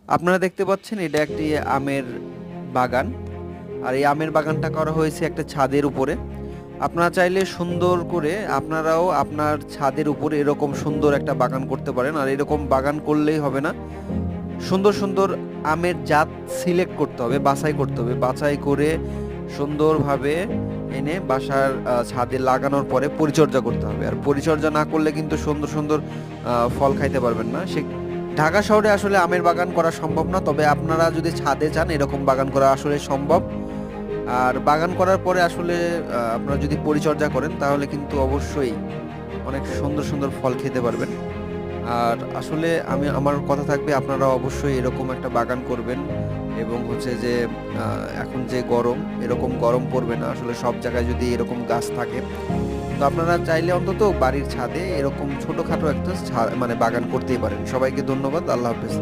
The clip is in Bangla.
আপনারা দেখতে পাচ্ছেন এটা একটি আমের বাগান। আর এই আমের বাগানটা করা হয়েছে একটা ছাদের উপরে। আপনারা চাইলে সুন্দর করে আপনারাও আপনার ছাদের উপরে এরকম সুন্দর একটা বাগান করতে পারেন। আর এরকম বাগান করলেই হবে না, সুন্দর সুন্দর আমের জাত সিলেক্ট করতে হবে, বাছাই করতে হবে। বাছাই করে সুন্দরভাবে এনে বাসার ছাদে লাগানোর পরে পরিচর্যা করতে হবে। আর পরিচর্যা না করলে কিন্তু সুন্দর সুন্দর ফল খাইতে পারবেন না। সে ঢাকা শহরে আসলে আমের বাগান করা সম্ভব না, তবে আপনারা যদি ছাদে চান এরকম বাগান করা আসলে সম্ভব। আর বাগান করার পরে আসলে আপনারা যদি পরিচর্যা করেন তাহলে কিন্তু অবশ্যই অনেক সুন্দর সুন্দর ফল খেতে পারবেন। আর আসলে আমার কথা থাকবে, আপনারা অবশ্যই এরকম একটা বাগান করবেন। এবং হচ্ছে যে এখন যে গরম, এরকম গরম পড়বে না আসলে সব জায়গায় যদি এরকম গাছ থাকে। তো আপনারা চাইলে অন্তত বাড়ির ছাদে এরকম ছোটখাটো একটা মানে বাগান করতেই পারেন। সবাইকে ধন্যবাদ। আল্লাহ হাফেজ।